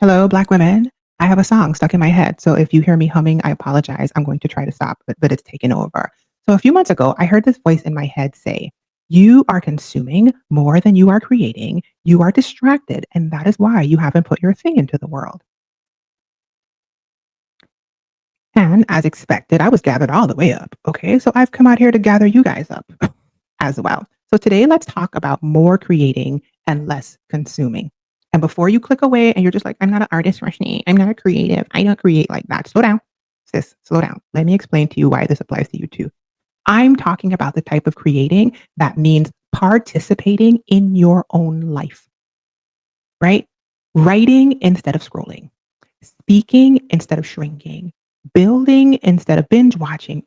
Hello, Black women. I have a song stuck in my head, so if you hear me humming, I apologize. I'm going to try to stop, but it's taken over. So a few months ago, I heard this voice in my head say, "You are consuming more than you are creating. You are distracted, and that is why you haven't put your thing into the world." And as expected, I was gathered all the way up. Okay, so I've come out here to gather you guys up as well. So today, let's talk about more creating and less consuming. And before you click away and you're just like, I'm not an artist, Rashni. I'm not a creative. I don't create like that. Slow down, sis. Slow down. Let me explain to you why this applies to you too. I'm talking about the type of creating that means participating in your own life, right? Writing instead of scrolling, speaking instead of shrinking, building instead of binge watching,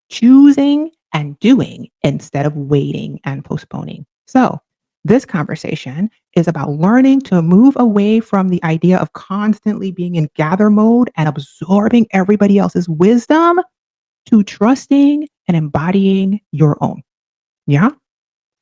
choosing and doing instead of waiting and postponing. So, this conversation is about learning to move away from the idea of constantly being in gather mode and absorbing everybody else's wisdom to trusting and embodying your own. Yeah.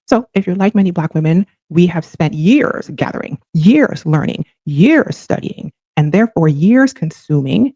So, if you're like many Black women, we have spent years gathering, years learning, years studying, and therefore years consuming.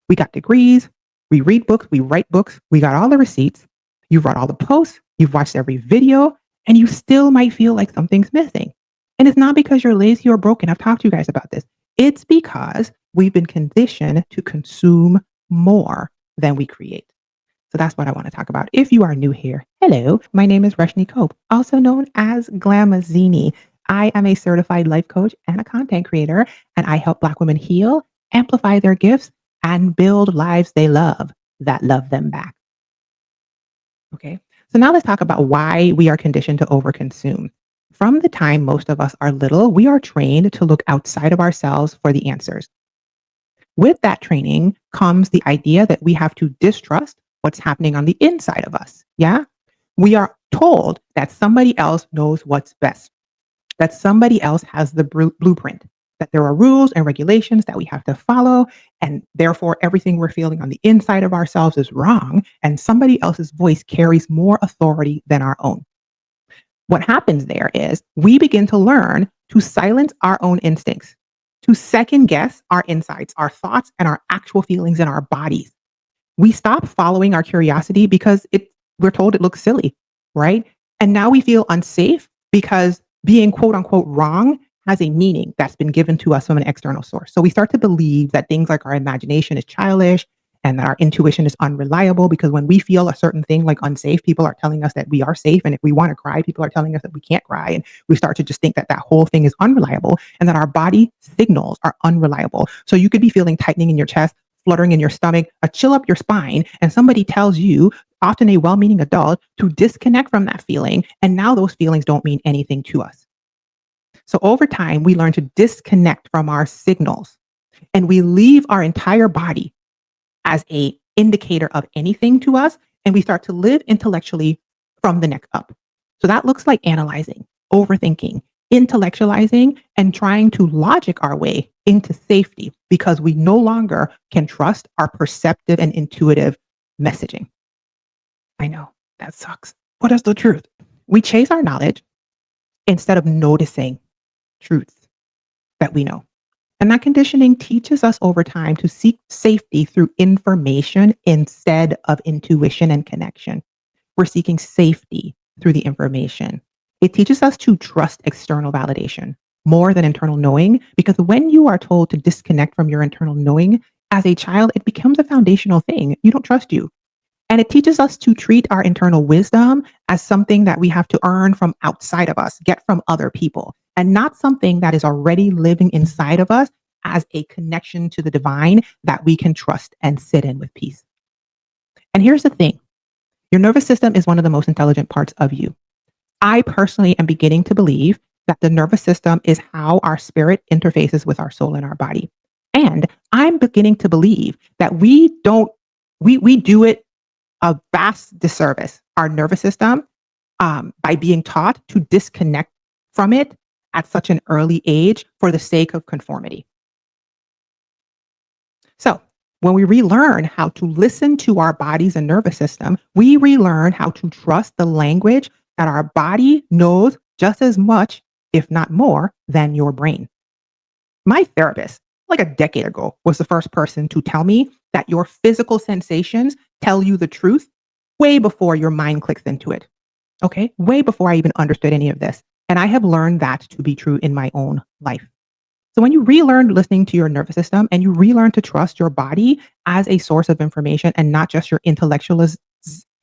We got degrees, we read books, we write books, we got all the receipts, you've read all the posts, you've watched every video, and you still might feel like something's missing. And it's not because you're lazy or broken. I've talked to you guys about this. It's because we've been conditioned to consume more than we create. So that's what I want to talk about. If you are new here, hello, my name is Reshni Cope, also known as Glamazini. I am a certified life coach and a content creator, and I help Black women heal, amplify their gifts, and build lives they love that love them back. Okay. So now let's talk about why we are conditioned to overconsume. From the time most of us are little, we are trained to look outside of ourselves for the answers. With that training comes the idea that we have to distrust what's happening on the inside of us. Yeah. We are told that somebody else knows what's best, that somebody else has the blueprint, that there are rules and regulations that we have to follow. And therefore, everything we're feeling on the inside of ourselves is wrong. And somebody else's voice carries more authority than our own. What happens there is we begin to learn to silence our own instincts, to second guess our insights, our thoughts, and our actual feelings in our bodies. We stop following our curiosity because we're told it looks silly, right? And now we feel unsafe because being quote unquote wrong has a meaning that's been given to us from an external source. So we start to believe that things like our imagination is childish and that our intuition is unreliable because when we feel a certain thing like unsafe, people are telling us that we are safe. And if we want to cry, people are telling us that we can't cry. And we start to just think that that whole thing is unreliable and that our body signals are unreliable. So you could be feeling tightening in your chest, fluttering in your stomach, a chill up your spine, and somebody tells you, often a well meaning adult, to disconnect from that feeling. And now those feelings don't mean anything to us. So over time, we learn to disconnect from our signals and we leave our entire body as a indicator of anything to us. And we start to live intellectually from the neck up. So that looks like analyzing, overthinking, intellectualizing, and trying to logic our way into safety because we no longer can trust our perceptive and intuitive messaging. I know that sucks, but that's the truth. We chase our knowledge instead of noticing truths that we know. And that conditioning teaches us over time to seek safety through information instead of intuition and connection. We're seeking safety through the information. It teaches us to trust external validation more than internal knowing, because when you are told to disconnect from your internal knowing as a child, it becomes a foundational thing. You don't trust you. And it teaches us to treat our internal wisdom as something that we have to earn from outside of us, get from other people, and not something that is already living inside of us as a connection to the divine that we can trust and sit in with peace. And here's the thing. Your nervous system is one of the most intelligent parts of you. I personally am beginning to believe that the nervous system is how our spirit interfaces with our soul and our body. And I'm beginning to believe that we do it a vast disservice, our nervous system, by being taught to disconnect from it at such an early age for the sake of conformity. So, when we relearn how to listen to our bodies and nervous system, we relearn how to trust the language that our body knows just as much if not more, than your brain. My therapist, like a decade ago, was the first person to tell me that your physical sensations tell you the truth way before your mind clicks into it. Okay. Way before I even understood any of this. And I have learned that to be true in my own life. So when you relearn listening to your nervous system and you relearn to trust your body as a source of information and not just your intellectualizations,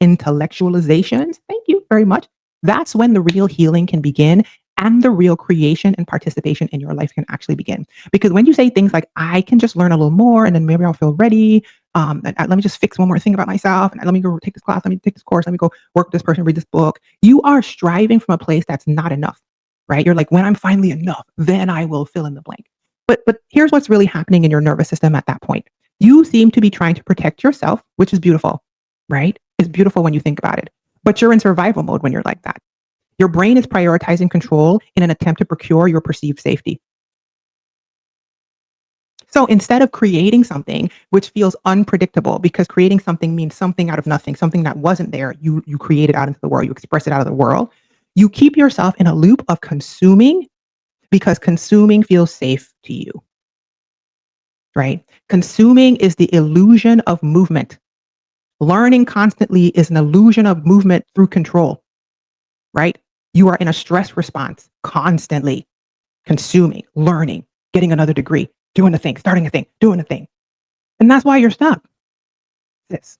thank you very much. That's when the real healing can begin and the real creation and participation in your life can actually begin. Because when you say things like, I can just learn a little more and then maybe I'll feel ready. Let me just fix one more thing about myself. And let me go take this class. Let me take this course. Let me go work with this person, read this book. You are striving from a place that's not enough, right? You're like, when I'm finally enough, then I will fill in the blank. But here's what's really happening in your nervous system at that point. You seem to be trying to protect yourself, which is beautiful, right? It's beautiful when you think about it. But you're in survival mode when you're like that. Your brain is prioritizing control in an attempt to procure your perceived safety. So instead of creating something which feels unpredictable, because creating something means something out of nothing, something that wasn't there, you create it out into the world, you express it out of the world. You keep yourself in a loop of consuming because consuming feels safe to you, right? Consuming is the illusion of movement. Learning constantly is an illusion of movement through control, right? You are in a stress response constantly, consuming, learning, getting another degree, doing a thing, starting a thing, doing a thing. And that's why you're stuck. This.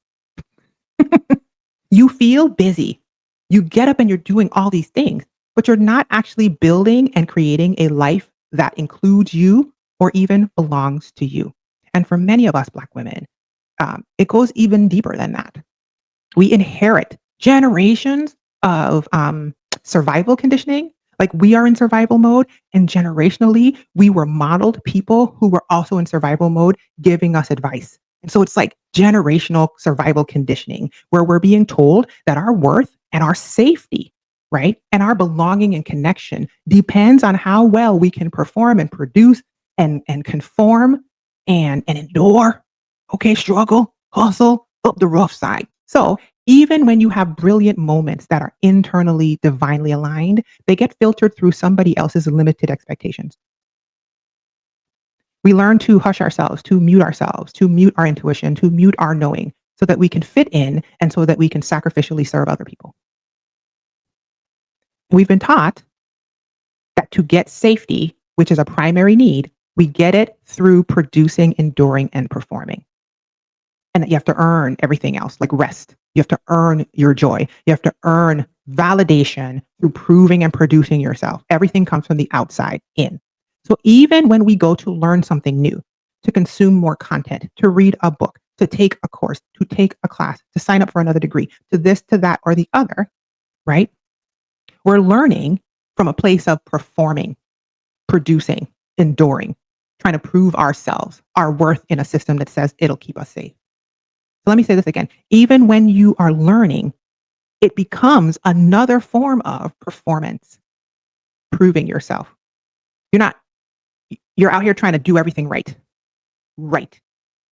You feel busy. You get up and you're doing all these things, but you're not actually building and creating a life that includes you or even belongs to you. And for many of us Black women, it goes even deeper than that. We inherit generations of survival conditioning. Like we are in survival mode, and generationally, we were modeled people who were also in survival mode giving us advice. And so it's like generational survival conditioning where we're being told that our worth and our safety, right, and our belonging and connection depends on how well we can perform and produce and conform and endure. Okay, struggle, hustle, up the rough side. So even when you have brilliant moments that are internally divinely aligned, they get filtered through somebody else's limited expectations. We learn to hush ourselves, to mute our intuition, to mute our knowing so that we can fit in and so that we can sacrificially serve other people. We've been taught that to get safety, which is a primary need, we get it through producing, enduring, and performing. And that you have to earn everything else, like rest. You have to earn your joy. You have to earn validation through proving and producing yourself. Everything comes from the outside in. So even when we go to learn something new, to consume more content, to read a book, to take a course, to take a class, to sign up for another degree, to this, to that, or the other, right? We're learning from a place of performing, producing, enduring, trying to prove ourselves, our worth in a system that says it'll keep us safe. So let me say this again. Even when you are learning, it becomes another form of performance, proving yourself. You're not, you're out here trying to do everything right. Right.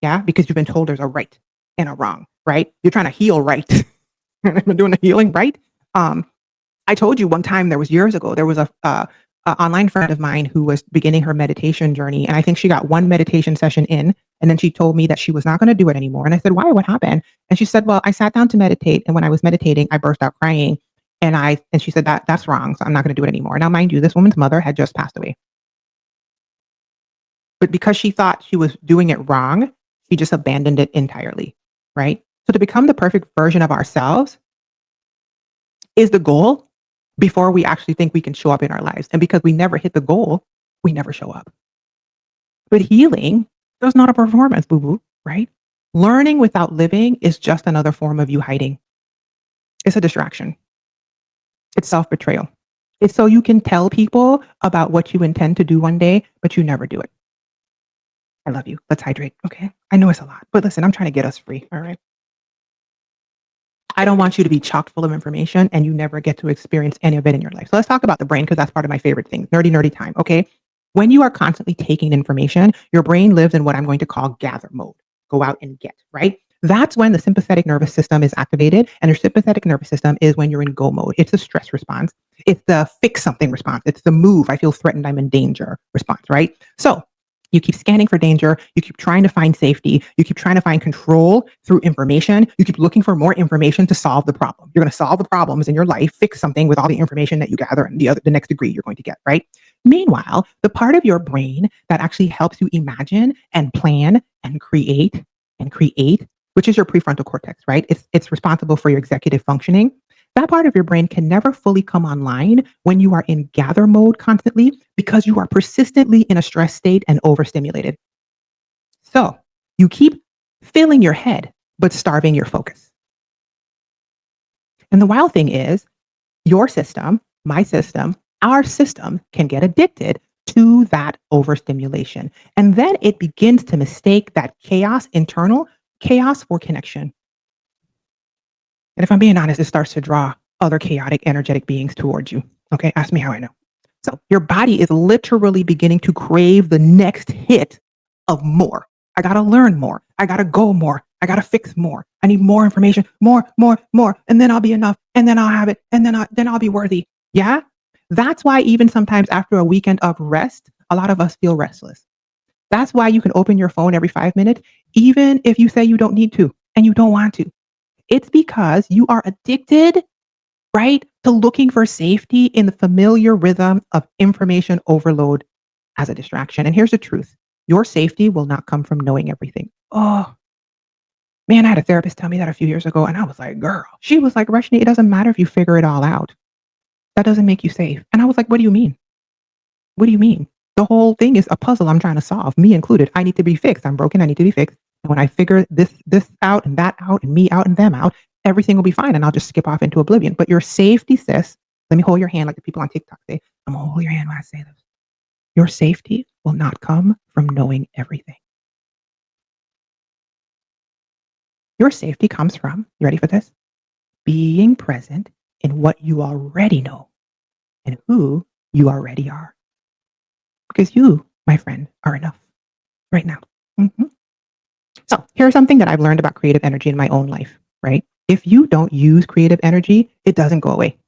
Yeah. Because you've been told there's a right and a wrong, right? You're trying to heal right. I've been doing the healing right. Um, I told you one time there was years ago, there was a online friend of mine who was beginning her meditation journey. And I think she got one meditation session in, and then she told me that she was not going to do it anymore. And I said, why? What happened? And she said, well, I sat down to meditate. And when I was meditating, I burst out crying. And she said that's wrong. So I'm not going to do it anymore. Now, mind you, this woman's mother had just passed away. But because she thought she was doing it wrong, she just abandoned it entirely. Right. So to become the perfect version of ourselves is the goal before we actually think we can show up in our lives. And because we never hit the goal, we never show up. But healing is not a performance, boo boo, right? Learning without living is just another form of you hiding. It's a distraction. It's self betrayal. It's so you can tell people about what you intend to do one day, but you never do it. I love you. Let's hydrate. Okay. I know it's a lot, but listen, I'm trying to get us free. All right. I don't want you to be chock full of information and you never get to experience any of it in your life. So let's talk about the brain because that's part of my favorite thing. Nerdy time. Okay. When you are constantly taking information, your brain lives in what I'm going to call gather mode. Go out and get, right? That's when the sympathetic nervous system is activated. And your sympathetic nervous system is when you're in go mode. It's the stress response. It's the fix something response. It's the move. I feel threatened. I'm in danger response, right? So you keep scanning for danger. You keep trying to find safety. You keep trying to find control through information. You keep looking for more information to solve the problem. You're going to solve the problems in your life, fix something with all the information that you gather and the next degree you're going to get, right? Meanwhile, the part of your brain that actually helps you imagine and plan and create, which is your prefrontal cortex, right? It's responsible for your executive functioning. That part of your brain can never fully come online when you are in gather mode constantly because you are persistently in a stress state and overstimulated. So you keep filling your head, but starving your focus. And the wild thing is, your system, my system, our system can get addicted to that overstimulation. And then it begins to mistake that chaos, internal chaos, for connection. And if I'm being honest, it starts to draw other chaotic, energetic beings towards you. Okay, ask me how I know. So your body is literally beginning to crave the next hit of more. I got to learn more. I got to go more. I got to fix more. I need more information, more, more, more. And then I'll be enough. And then I'll have it. And then I'll be worthy. Yeah. That's why even sometimes after a weekend of rest, a lot of us feel restless. That's why you can open your phone every 5 minutes, even if you say you don't need to and you don't want to. It's because you are addicted, right, to looking for safety in the familiar rhythm of information overload as a distraction. And here's the truth: your safety will not come from knowing everything. Oh, man, I had a therapist tell me that a few years ago, and I was like, girl, she was like, Rashni, it doesn't matter if you figure it all out. That doesn't make you safe. And I was like, what do you mean? What do you mean? The whole thing is a puzzle I'm trying to solve, me included. I need to be fixed. I'm broken. I need to be fixed. And when I figure this out and that out and me out and them out, everything will be fine. And I'll just skip off into oblivion. But your safety, sis, let me hold your hand like the people on TikTok say. I'm gonna hold your hand when I say this. Your safety will not come from knowing everything. Your safety comes from, you ready for this? Being present in what you already know and who you already are. Because you, my friend, are enough right now. Mhm. So here's something that I've learned about creative energy in my own life, right? If you don't use creative energy, it doesn't go away.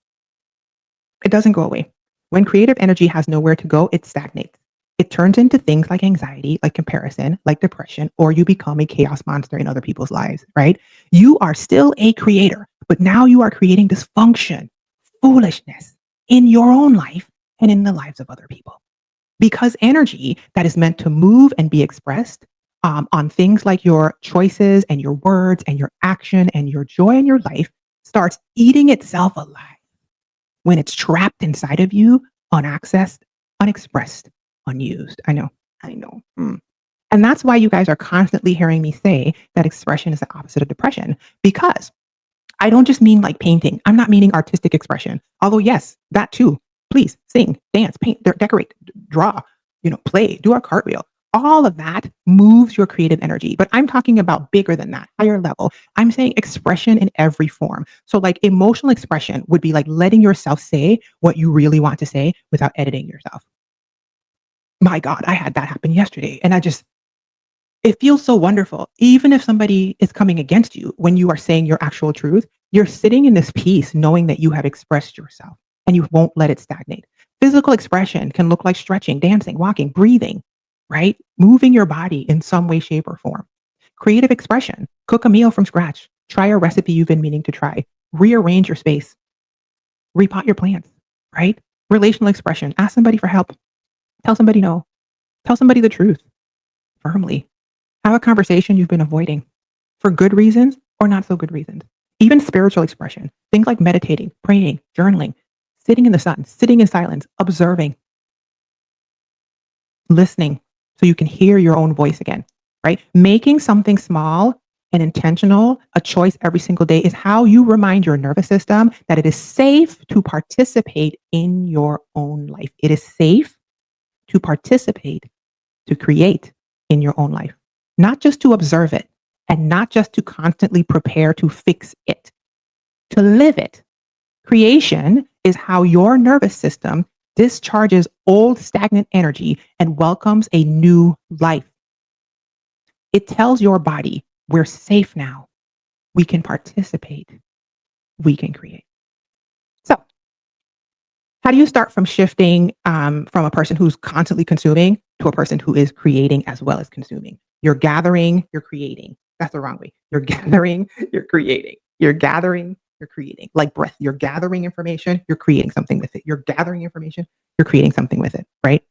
It doesn't go away. When creative energy has nowhere to go, it stagnates. It turns into things like anxiety, like comparison, like depression, or you become a chaos monster in other people's lives, right? You are still a creator, but now you are creating dysfunction, foolishness in your own life and in the lives of other people. Because energy that is meant to move and be expressed on things like your choices and your words and your action and your joy in your life starts eating itself alive when it's trapped inside of you, unaccessed, unexpressed, unused. I know. And that's why you guys are constantly hearing me say that expression is the opposite of depression, because I don't just mean like painting. I'm not meaning artistic expression. Although, yes, that too. Please sing, dance, paint, decorate, draw, play, do a cartwheel. All of that moves your creative energy. But I'm talking about bigger than that, higher level. I'm saying expression in every form. So, like, emotional expression would be like letting yourself say what you really want to say without editing yourself. My God, I had that happen yesterday. And it feels so wonderful. Even if somebody is coming against you when you are saying your actual truth, you're sitting in this peace knowing that you have expressed yourself and you won't let it stagnate. Physical expression can look like stretching, dancing, walking, breathing, right? Moving your body in some way, shape, or form. Creative expression: cook a meal from scratch, try a recipe you've been meaning to try, rearrange your space, repot your plants, right? Relational expression: ask somebody for help, tell somebody no, tell somebody the truth firmly. Have a conversation you've been avoiding for good reasons or not so good reasons. Even spiritual expression, things like meditating, praying, journaling, sitting in the sun, sitting in silence, observing, listening so you can hear your own voice again, right? Making something small and intentional a choice every single day is how you remind your nervous system that it is safe to participate in your own life. It is safe to participate, to create in your own life, not just to observe it and not just to constantly prepare to fix it, to live it. Creation is how your nervous system discharges old stagnant energy and welcomes a new life. It tells your body, We're safe now. We can participate. We can create. So, how do you start from shifting from a person who's constantly consuming to a person who is creating as well as consuming? You're gathering, you're creating. That's the wrong way. You're gathering, you're creating. You're gathering, you're creating. Like breath, you're gathering information, you're creating something with it. You're gathering information, you're creating something with it, right?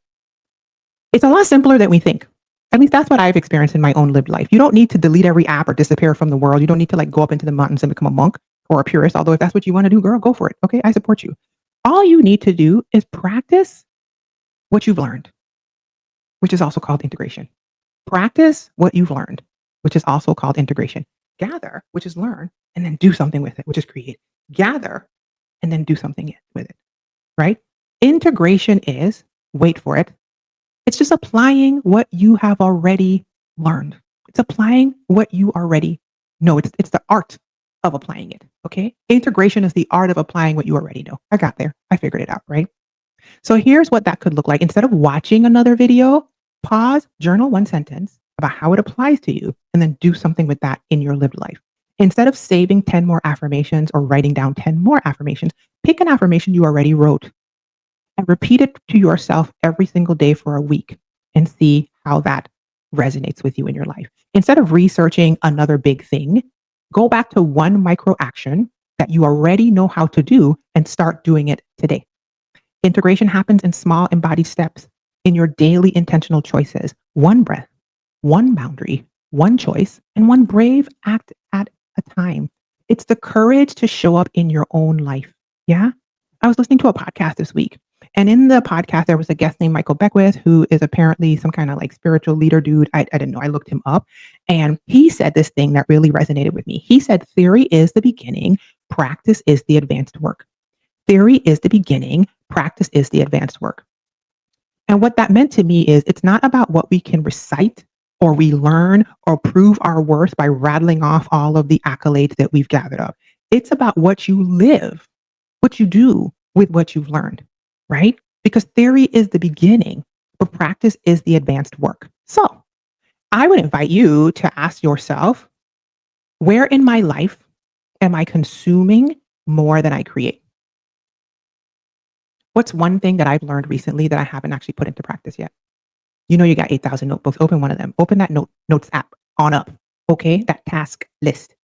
It's a lot simpler than we think. At least that's what I've experienced in my own lived life. You don't need to delete every app or disappear from the world. You don't need to like go up into the mountains and become a monk or a purist. Although if that's what you want to do, girl, go for it. Okay, I support you. All you need to do is practice what you've learned, which is also called integration. Practice what you've learned, which is also called integration. Gather, which is learn, and then do something with it, which is create. Gather and then do something with it, right? Integration is, wait for it, it's just applying what you have already learned. It's applying what you already know. It's the art of applying it. Okay. Integration is the art of applying what you already know. I got there. I figured it out. Right. So here's what that could look like. Instead of watching another video, pause, journal one sentence about how it applies to you, and then do something with that in your lived life. Instead of saving 10 more affirmations or writing down 10 more affirmations, pick an affirmation you already wrote and repeat it to yourself every single day for a week and see how that resonates with you in your life. Instead of researching another big thing, go back to one micro action that you already know how to do and start doing it today. Integration happens in small embodied steps in your daily intentional choices. One breath, one boundary, one choice, and one brave act at a time. It's the courage to show up in your own life. Yeah. I was listening to a podcast this week, and in the podcast, there was a guest named Michael Beckwith, who is apparently some kind of like spiritual leader dude. I didn't know. I looked him up, and he said this thing that really resonated with me. He said, theory is the beginning, practice is the advanced work. Theory is the beginning, practice is the advanced work. And what that meant to me is it's not about what we can recite or we learn or prove our worth by rattling off all of the accolades that we've gathered up. It's about what you live, what you do with what you've learned, right? Because theory is the beginning, but practice is the advanced work. So I would invite you to ask yourself, where in my life am I consuming more than I create? What's one thing that I've learned recently that I haven't actually put into practice yet? You know, you got 8,000 notebooks. Open one of them. Open that notes app on up. Okay. That task list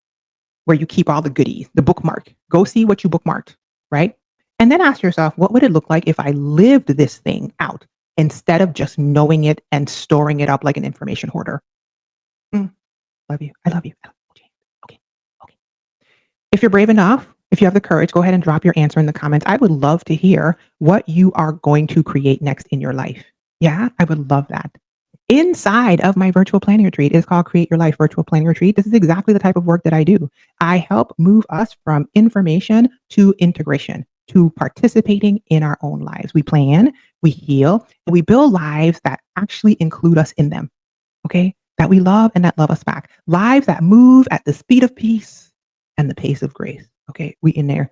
where you keep all the goodies, the bookmark. Go see what you bookmarked, right? And then ask yourself, what would it look like if I lived this thing out instead of just knowing it and storing it up like an information hoarder? Love you. I love you. Okay. Okay. Okay. If you're brave enough, if you have the courage, go ahead and drop your answer in the comments. I would love to hear what you are going to create next in your life. Yeah, I would love that. Inside of my virtual planning retreat is called Create Your Life Virtual Planning Retreat. This is exactly the type of work that I do. I help move us from information to integration, to participating in our own lives. We plan, we heal, and we build lives that actually include us in them. Okay? That we love and that love us back. Lives that move at the speed of peace and the pace of grace. Okay? We in there.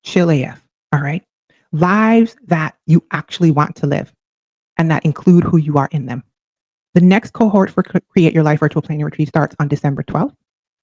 Chill AF. All right? Lives that you actually want to live and that include who you are in them. The next cohort for Create Your Life Virtual Planning Retreat starts on December 12th.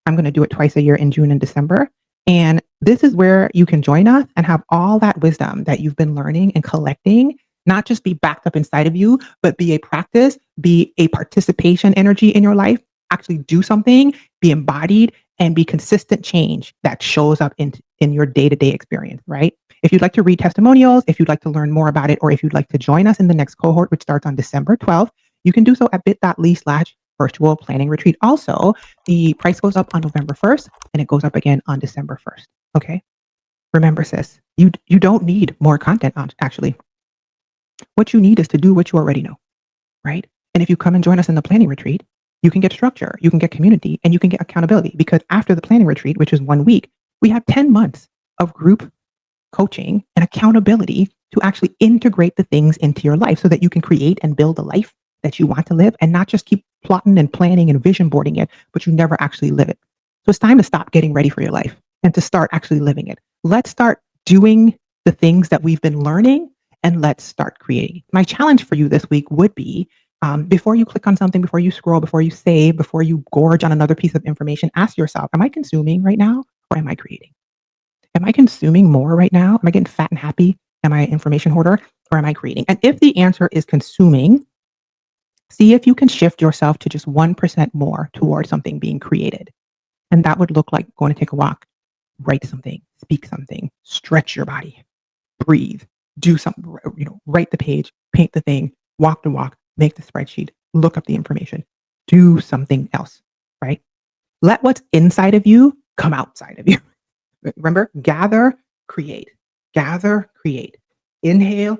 I'm going to do it twice a year in June and December. And this is where you can join us and have all that wisdom that you've been learning and collecting, not just be backed up inside of you, but be a practice, be a participation energy in your life, actually do something, be embodied, and be consistent change that shows up in your day-to-day experience, right? If you'd like to read testimonials, if you'd like to learn more about it, or if you'd like to join us in the next cohort, which starts on December 12th, you can do so at bit.ly/virtual planning retreat. Also, the price goes up on November 1st and it goes up again on December 1st. Okay. Remember, sis, you don't need more content actually. What you need is to do what you already know, right? And if you come and join us in the planning retreat, you can get structure, you can get community, and you can get accountability, because after the planning retreat, which is 1 week, we have 10 months of group coaching and accountability to actually integrate the things into your life so that you can create and build a life that you want to live, and not just keep plotting and planning and vision boarding it, but you never actually live it. So it's time to stop getting ready for your life and to start actually living it. Let's start doing the things that we've been learning and let's start creating. My challenge for you this week would be Before you click on something, before you scroll, before you save, before you gorge on another piece of information, ask yourself, am I consuming right now or am I creating? Am I consuming more right now? Am I getting fat and happy? Am I an information hoarder or am I creating? And if the answer is consuming, see if you can shift yourself to just 1% more towards something being created. And that would look like going to take a walk, write something, speak something, stretch your body, breathe, do something, write the page, paint the thing, walk the walk, make the spreadsheet, look up the information, do something else, right? Let what's inside of you come outside of you. Remember, gather, create, inhale,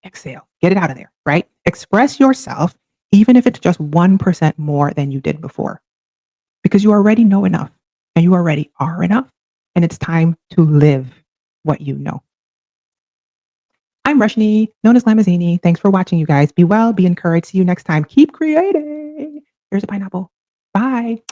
exhale, get it out of there, right? Express yourself, even if it's just 1% more than you did before, because you already know enough and you already are enough. And it's time to live what you know. I'm Rushni, known as Lamazini. Thanks for watching, you guys. Be well, be encouraged. See you next time. Keep creating. Here's a pineapple. Bye.